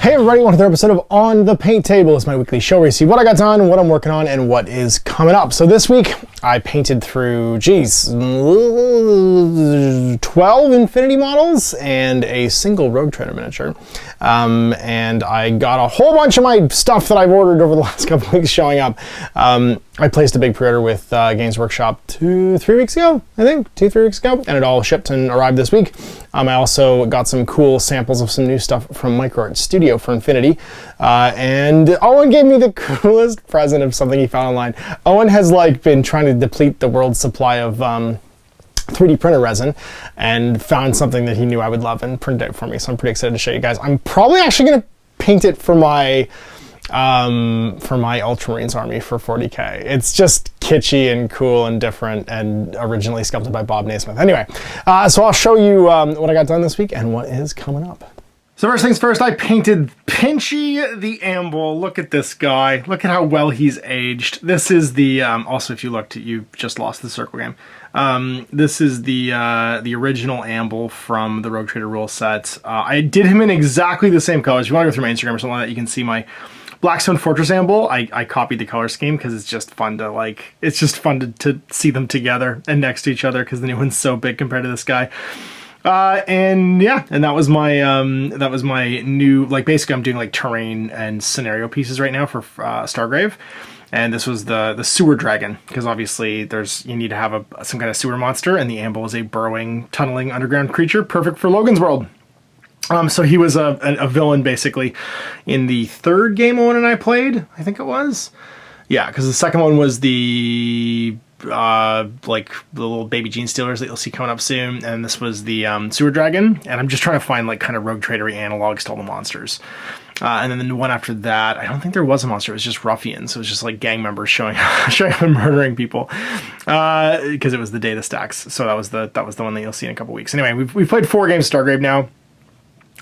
Hey everybody, welcome to another episode of On the Paint Table. It's my weekly show where you see what I got done, what I'm working on, and what is coming up. So this week, I painted through, 12 Infinity models and a single Rogue Trader miniature. And I got a whole bunch of my stuff that I've ordered over the last couple of weeks showing up. I placed a big pre-order with Games Workshop 2-3 weeks ago, I think, 2-3 weeks ago, and it all shipped and arrived this week. I also got some cool samples of some new stuff from MicroArt Studio for Infinity, and Owen gave me the coolest present of something he found online. Owen has been trying to deplete the world's supply of 3D printer resin and found something that he knew I would love and printed it for me, so I'm pretty excited to show you guys. I'm probably actually going to paint it for my Ultramarines army for 40k. It's just kitschy and cool and different and originally sculpted by Bob Naismith. Anyway, so I'll show you what I got done this week and what is coming up. So first things first, I painted Pinchy the Amble. Look at this guy. Look at how well he's aged. This is the, also if you looked, you just lost the circle game. This is the original Amble from the Rogue Trader rule set. I did him in exactly the same colors. If you want to go through my Instagram or something like that, you can see my Blackstone Fortress Amble. I copied the color scheme because it's just fun to it's just fun to see them together and next to each other because the new one's so big compared to this guy. And yeah, and that was my new, basically I'm doing terrain and scenario pieces right now for Stargrave. And this was the sewer dragon, because obviously you need to have some kind of sewer monster, and the Amble is a burrowing, tunneling underground creature, perfect for Logan's World. So he was a villain basically in the third game Owen and I played, I think it was. Yeah, because the second one was the the little baby gene stealers that you'll see coming up soon, and this was the sewer dragon. And I'm just trying to find kind of Rogue Tradery analogs to all the monsters. And then the one after that, I don't think there was a monster. It was just ruffians. So it was just gang members showing up and murdering people, because it was the data stacks. So that was the one that you'll see in a couple weeks. Anyway, we've played 4 games of Stargrave now.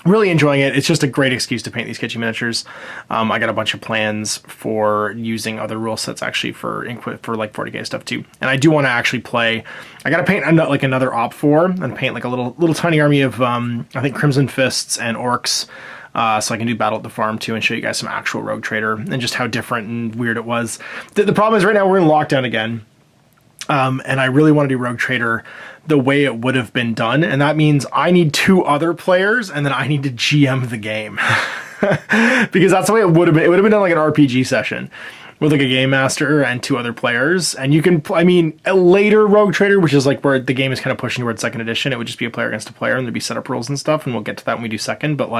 Really enjoying it. It's just a great excuse to paint these kitschy miniatures. I got a bunch of plans for using other rule sets actually for 40k stuff too. And I do want to actually play. I got to paint another Op 4 and paint a little tiny army of I think Crimson Fists and Orcs. So I can do Battle at the Farm too and show you guys some actual Rogue Trader and just how different and weird it was. The problem is right now we're in lockdown again. And I really want to do Rogue Trader the way it would have been done. And that means I need 2 other players and then I need to GM the game. Because that's the way it would have been. It would have been done like an RPG session with a game master and 2 other players. And you can, a later Rogue Trader, which is where the game is kind of pushing towards 2nd edition, it would just be a player against a player and there'd be setup rules and stuff. And we'll get to that when we do 2nd. But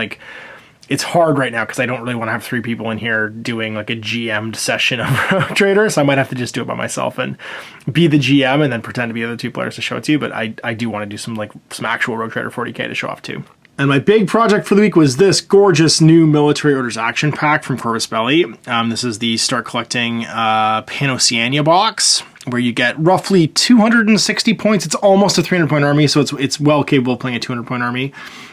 it's hard right now because I don't really want to have 3 people in here doing a GM'd session of Rogue Trader, so I might have to just do it by myself and be the GM and then pretend to be the other 2 players to show it to you. But I do want to do some actual Rogue Trader 40k to show off too. And my big project for the week was this gorgeous new Military Orders Action Pack from Corvus Belli. This is the Start Collecting Pan-Oceania box, where you get roughly 260 points. It's almost a 300-point army, so it's well capable of playing a 200-point army.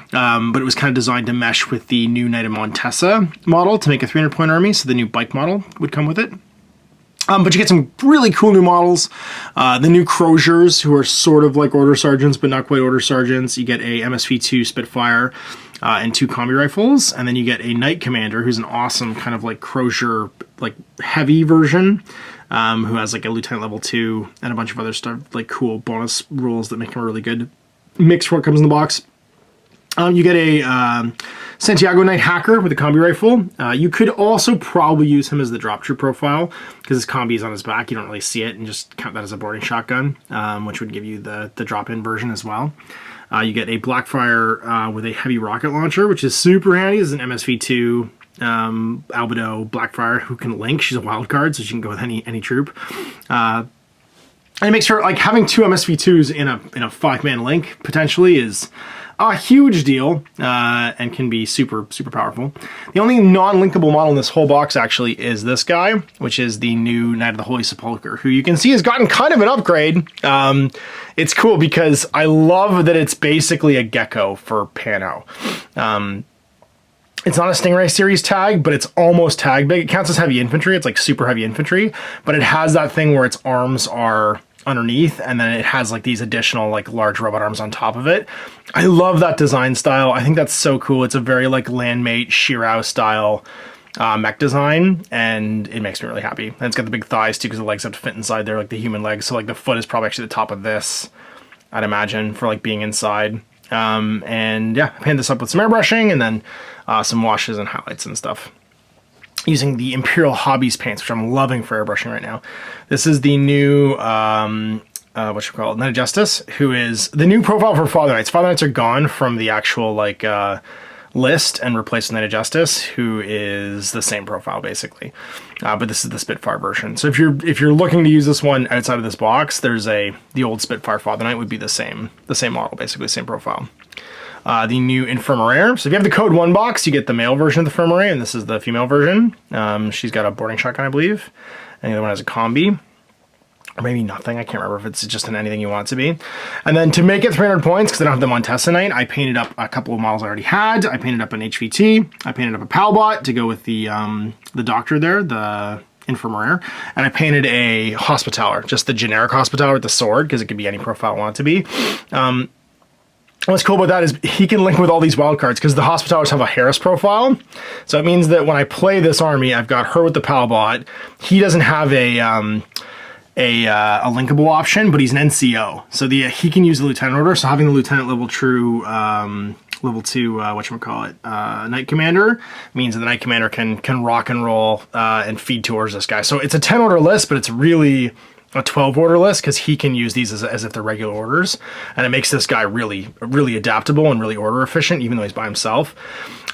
But it was kind of designed to mesh with the new Knight of Montesa model to make a 300-point army, so the new bike model would come with it. But you get some really cool new models. The new Croziers, who are sort of like Order Sergeants, but not quite Order Sergeants. You get a MSV2 Spitfire and 2 combi rifles. And then you get a Knight Commander, who's an awesome kind of Crozier, heavy version, who has a Lieutenant level 2 and a bunch of other stuff, cool bonus rules that make him a really good mix for what comes in the box. You get a Santiago Knight Hacker with a combi rifle. You could also probably use him as the drop troop profile because his combi is on his back. You don't really see it, and just count that as a boarding shotgun, which would give you the drop-in version as well. You get a Blackfire with a heavy rocket launcher, which is super handy. This is an MSV2 Albedo Blackfire who can link. She's a wild card, so she can go with any troop. And it makes her having 2 MSV2s in a 5-man link potentially is a huge deal, and can be super, super powerful. The only non-linkable model in this whole box actually is this guy, which is the new Knight of the Holy Sepulchre, who you can see has gotten kind of an upgrade. It's cool because I love that it's basically a gecko for Pano. It's not a Stingray series tag, but it's almost tag big. It counts as heavy infantry. It's super heavy infantry, but it has that thing where its arms are underneath, and then it has like these additional like large robot arms on top of it. I love that design style. I think that's so cool. It's a very like Landmate Shirao style mech design, and it makes me really happy. And it's got the big thighs too, because the legs have to fit inside there like the human legs. So like the foot is probably actually the top of this, I'd imagine, for like being inside. And yeah, I painted this up with some airbrushing and then some washes and highlights and stuff, using the Imperial Hobbies paints, which I'm loving for airbrushing right now. This is the new, Knight of Justice, who is the new profile for Father Knights. Father Knights are gone from the actual, like, list and replaced with Knight of Justice, who is the same profile, basically. But this is the Spitfire version. So if you're looking to use this one outside of this box, there's the old Spitfire Father Knight would be the same model, basically, same profile. The new Infirmarier. So if you have the code 1 box, you get the male version of the Infirmarier, and this is the female version. She's got a boarding shotgun, I believe, and the other one has a combi. Or maybe nothing. I can't remember if it's just in anything you want it to be. And then to make it 300 points, because I don't have the Montessanite, I painted up a couple of models I already had. I painted up an HVT. I painted up a Palbot to go with the doctor there, the Infirmarier. And I painted a Hospitaller, just the generic Hospitaller with the sword, because it could be any profile I want it to be. What's cool about that is he can link with all these wildcards, because the Hospitallers have a Harris profile. So it means that when I play this army, I've got her with the Palbot. He doesn't have a linkable option, but he's an NCO. So he can use the Lieutenant Order. So having the Lieutenant level true, level 2, Knight Commander means that the Knight Commander can rock and roll and feed towards this guy. So it's a 10 order list, but it's really a 12 order list, because he can use these as if they're regular orders, and it makes this guy really adaptable and really order efficient, even though he's by himself.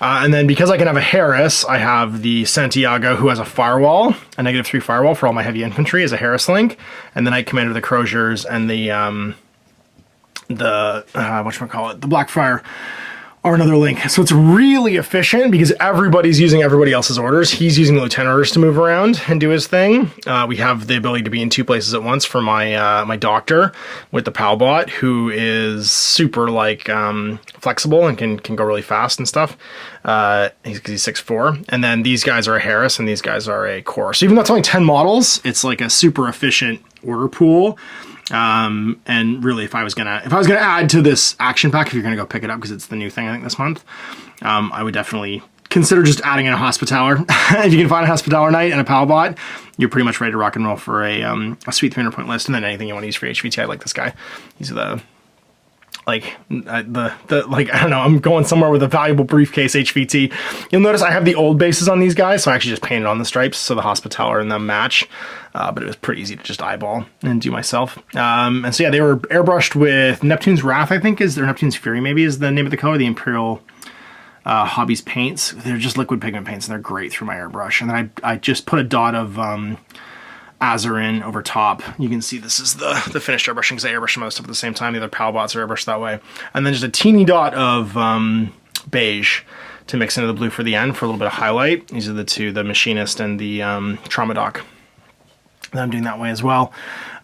And then because I can have a Harris, I have the Santiago, who has a firewall, a -3 firewall for all my heavy infantry as a Harris link, and the Knight Commander, the Croziers, and the Blackfire are another link. So it's really efficient because everybody's using everybody else's orders. He's using the Lieutenant orders to move around and do his thing. We have the ability to be in 2 places at once for my my Doctor with the Palbot, who is super like flexible and can go really fast and stuff. He's 6'4", and then these guys are a Harris and these guys are a Core. So even though it's only 10 models, it's like a super efficient order pool. And really, if I was gonna add to this action pack, if you're gonna go pick it up because it's the new thing I think this month, I would definitely consider just adding in a Hospitaller. If you can find a Hospitaller Knight and a Palbot, you're pretty much ready to rock and roll for a sweet 300 point list. And then anything you want to use for HVT, I like this guy. These are the like I don't know, I'm going somewhere with a valuable briefcase HVT. You'll notice I have the old bases on these guys, so I actually just painted on the stripes so the Hospitaller and them match. But it was pretty easy to just eyeball and do myself. And so yeah, they were airbrushed with Neptune's Wrath, I think, or Neptune's Fury maybe is the name of the color, the Imperial Hobbies paints. They're just liquid pigment paints, and they're great through my airbrush. And then I just put a dot of Azurin over top. You can see this is the finished airbrushing, because I airbrush most of it at the same time. The other Palbots are airbrushed that way. And then just a teeny dot of beige to mix into the blue for the end for a little bit of highlight. These are the two, the Machinist and the Trauma Doc. And I'm doing that way as well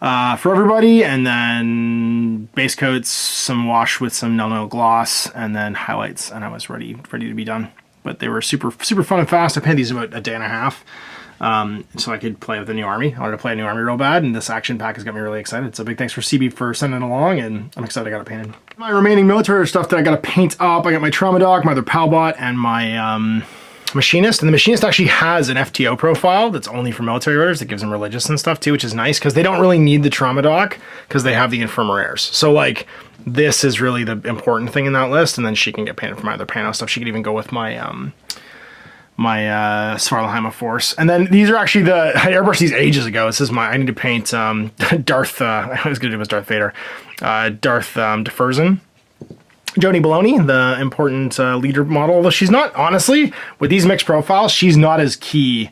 for everybody. And then base coats, some wash with some no gloss, and then highlights, and I was ready to be done. But they were super fun and fast. I painted these about a day and a half. So I could play with the new army. I wanted to play a new army real bad, and this action pack has got me really excited. So big thanks for CB for sending it along, and I'm excited I got it painted. My remaining military stuff that I got to paint up, I got my Trauma Doc, my other Palbot, and my Machinist. And the Machinist actually has an FTO profile that's only for military orders that gives them religious and stuff too, which is nice, because they don't really need the Trauma Doc because they have the Infirmariers. So like, this is really the important thing in that list, and then she can get painted for my other Pano stuff. She could even go with my my Svartalheim Force. And then these are actually I airbrushed these ages ago. This is I need to paint Darth, I was gonna do was Darth Vader, Darth Deferzen. Joni Baloney, the important leader model, although she's not, honestly, with these mixed profiles, she's not as key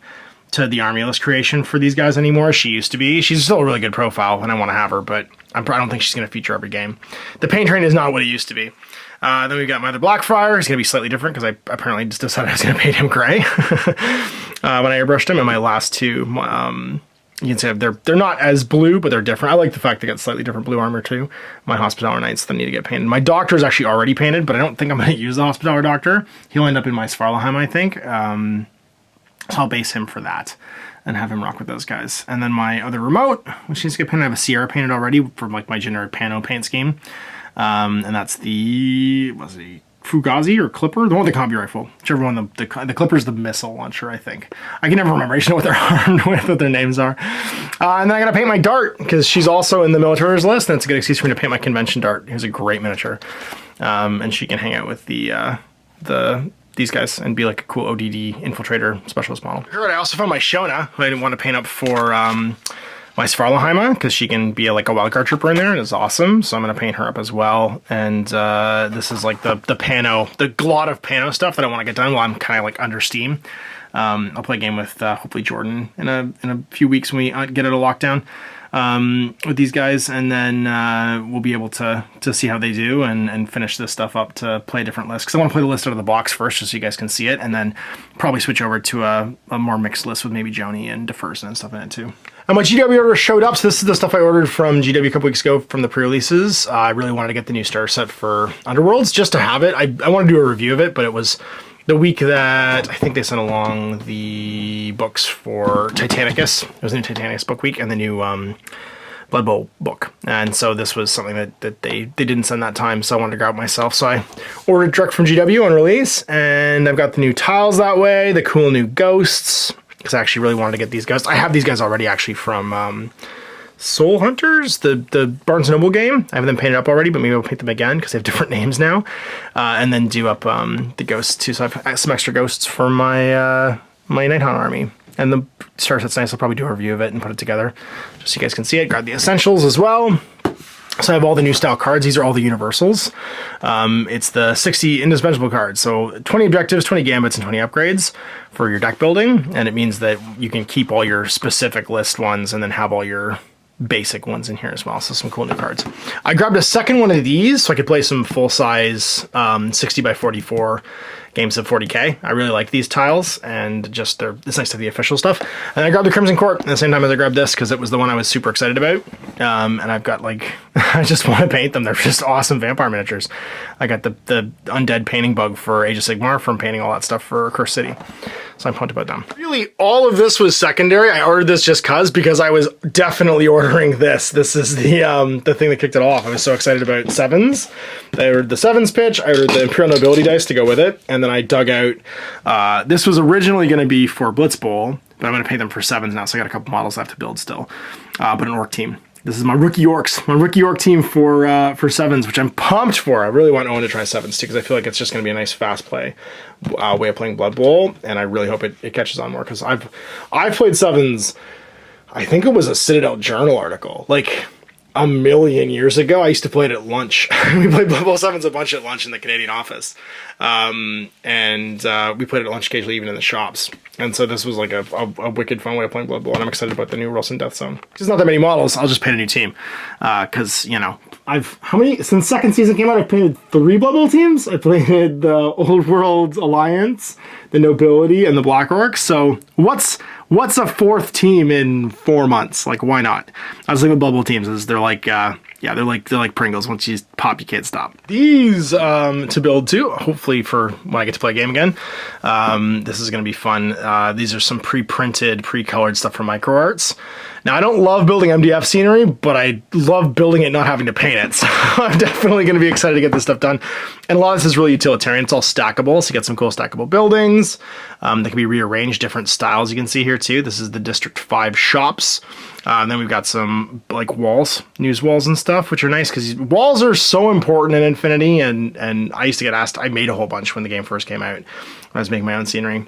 to the army list creation for these guys anymore as she used to be. She's still a really good profile, and I want to have her, but I don't think she's going to feature every game. The paint train is not what it used to be. Then we've got my other Blackfire. He's going to be slightly different because I apparently just decided I was going to paint him gray when I airbrushed him. And my last two, you can see they're not as blue, but they're different. I like the fact they got slightly different blue armor too. My Hospitaller Knights that need to get painted. My Doctor is actually already painted, but I don't think I'm going to use the Hospitaller Doctor. He'll end up in my Svartalheim, I think. So I'll base him for that. and have him rock with those guys. And then my other remote, which needs to get painted, I have a Sierra painted already from like my generic Pano paint scheme. And that's the, what's it, Fugazi or Clipper? The one with the combi rifle. Whichever one, the Clipper's the missile launcher, I think. I can never remember. I just know what they're armed with, what their names are. And then I gotta paint my Dart, because she's also in the military's list, and it's a good excuse for me to paint my convention Dart. He's a great miniature. And she can hang out with these guys and be like a cool ODD infiltrator specialist model. Here I also found my Shona, who I didn't want to paint up for my Svartalheima, because she can be like a wildcard trooper in there, and it's awesome. So I'm going to paint her up as well. And this is like the Pano, the glot of Pano stuff that I want to get done while I'm kind of like under steam. I'll play a game with hopefully Jordan in a few weeks when we get it a lockdown with these guys, and then we'll be able to see how they do and finish this stuff up to play a different list, because I want to play the list out of the box first just so you guys can see it, and then probably switch over to a more mixed list with maybe Joni and Deferson and stuff in it too. And my GW order showed up, so this is the stuff I ordered from GW a couple weeks ago from the pre-releases. I really wanted to get the new star set for Underworlds just to have it. I want to do a review of it, but it was the week that I think they sent along the books for Titanicus. It was the new Titanicus book week and the new Blood Bowl book. And so this was something that they didn't send that time, so I wanted to grab it myself. So I ordered direct from GW on release, and I've got the new tiles that way, the cool new ghosts, because I actually really wanted to get these guys. I have these guys already actually from Soul Hunters, the Barnes & Noble game. I have them painted up already, but maybe I'll paint them again because they have different names now. And then do up the ghosts too. So I have some extra ghosts for my my Nighthaunt army. And the star set's nice. I'll probably do a review of it and put it together just so you guys can see it. Grab the essentials as well. So I have all the new style cards. These are all the universals. It's the 60 indispensable cards. So 20 objectives, 20 gambits, and 20 upgrades for your deck building. And it means that you can keep all your specific list ones and then have all your basic ones in here as well. So some cool new cards. I grabbed a second one of these so I could play some full-size 60 by 44 games of 40k. I really like these tiles, and just it's nice to have the official stuff. And I grabbed the Crimson Court at the same time as I grabbed this because it was the one I was super excited about. And I've got like, I just want to paint them. They're just awesome vampire miniatures. I got the undead painting bug for Age of Sigmar from painting all that stuff for Cursed City. So I'm pumped about them. Really, all of this was secondary. I ordered this just because I was definitely ordering this. This is the thing that kicked it off. I was so excited about sevens. I ordered the sevens pitch. I ordered the Imperial Nobility dice to go with it. And then I dug out, this was originally going to be for Blitz Bowl, but I'm going to pay them for sevens now. So I got a couple models I have to build still. But an orc team. This is my rookie orcs, my rookie orc team for sevens, which I'm pumped for. I really want Owen to try sevens too, because I feel like it's just going to be a nice fast play way of playing Blood Bowl, and I really hope it catches on more, because I've played sevens. I think it was a Citadel Journal article, like a million years ago. I used to play it at lunch. We played Blood Bowl sevens a bunch at lunch in the Canadian office, and we played it at lunch occasionally, even in the shops. And so this was like a wicked fun way of playing Blood Bowl, and I'm excited about the new Wilson Death Zone. There's not that many models. I'll just paint a new team, because you know, since second season came out, I've painted 3 Blood Bowl teams. I painted the Old World Alliance, the Nobility, and the Black Orcs. So what's a 4th team in 4 months? Like, why not? I was thinking with Blood Bowl teams is they're like they're like Pringles. Once you pop, you can't stop. These to build too, hopefully for when I get to play a game again. This is going to be fun. These are some pre-printed, pre-colored stuff from MicroArts. Now, I don't love building MDF scenery, but I love building it, not having to paint it. So I'm definitely going to be excited to get this stuff done. And a lot of this is really utilitarian. It's all stackable, so you get some cool stackable buildings. They can be rearranged, different styles you can see here too. This is the District 5 shops. And then we've got some like walls, news walls and stuff, which are nice because walls are so important in Infinity. And I used to get asked, I made a whole bunch when the game first came out when I was making my own scenery.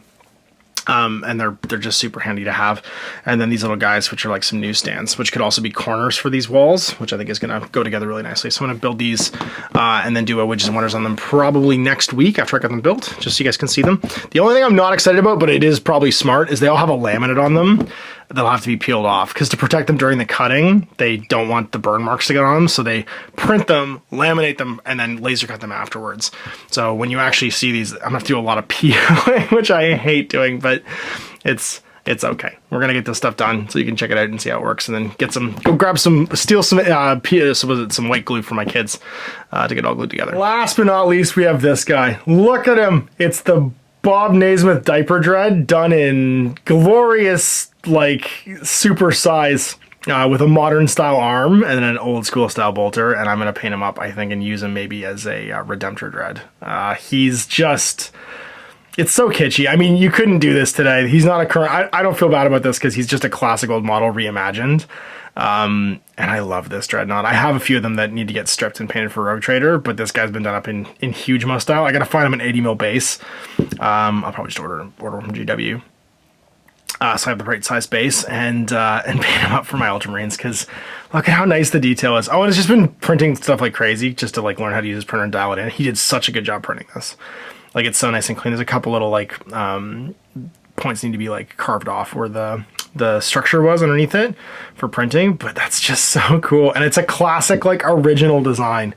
And they're just super handy to have. And then these little guys, which are like some newsstands, which could also be corners for these walls, which I think is going to go together really nicely. So I'm going to build these and then do a Witches and Wonders on them probably next week after I got them built, just so you guys can see them. The only thing I'm not excited about, but it is probably smart, is they all have a laminate on them that'll have to be peeled off, because to protect them during the cutting, they don't want the burn marks to get on them, so they print them, laminate them, and then laser cut them afterwards. So when you actually see these, I'm gonna have to do a lot of peeling, which I hate doing, but it's okay. We're gonna get this stuff done so you can check it out and see how it works, and then steal some white glue for my kids to get all glued together. Last but not least, we have this guy. Look at him. It's the Bob Naismith Diaper Dread done in glorious like super size with a modern style arm and then an old school style bolter, and I'm gonna paint him up, I think, and use him maybe as a Redemptor Dread. He's just, it's so kitschy. I mean, you couldn't do this today. He's not a current, I don't feel bad about this because he's just a classic old model reimagined. And I love this Dreadnought. I have a few of them that need to get stripped and painted for Rogue Trader, but this guy's been done up in huge mo style. I gotta find him an 80 mil base. I'll probably just order from GW. So I have the right size base and paint him up for my Ultramarines, because look at how nice the detail is. Oh, and it's just been printing stuff like crazy just to like learn how to use his printer and dial it in. He did such a good job printing this. Like, it's so nice and clean. There's a couple little like points need to be like carved off where the structure was underneath it for printing, but that's just so cool. And it's a classic, like, original design.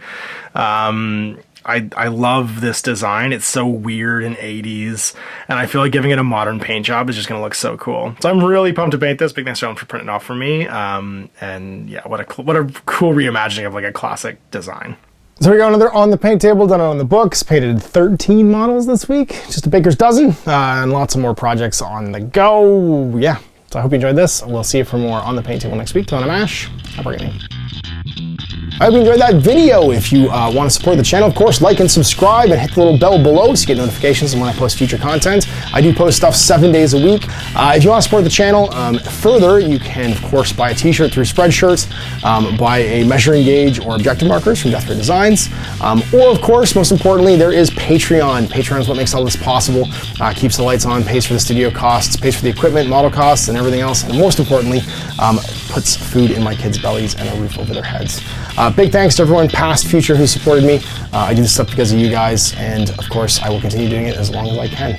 I love this design. It's so weird and 80s, and I feel like giving it a modern paint job is just going to look so cool. So I'm really pumped to paint this. Big thanks to Ellen for printing it off for me. And yeah, what a cool reimagining of like a classic design. So we got another on the paint table, done on the books, painted 13 models this week, just a baker's dozen, and lots of more projects on the go. Yeah, so I hope you enjoyed this. We'll see you for more on the paint table next week. Till then, I'm Ash. Have a great night. I hope you enjoyed that video. If you want to support the channel, of course, like and subscribe and hit the little bell below to get notifications when I post future content. I do post stuff 7 days a week. If you want to support the channel further, you can, of course, buy a t-shirt through Spreadshirts, buy a measuring gauge or objective markers from Death Ray Designs, or, of course, most importantly, there is Patreon. Patreon is what makes all this possible, keeps the lights on, pays for the studio costs, pays for the equipment, model costs, and everything else, and most importantly, puts food in my kids' bellies and a roof over their heads. Big thanks to everyone, past, future, who supported me. I do this stuff because of you guys, and of course, I will continue doing it as long as I can.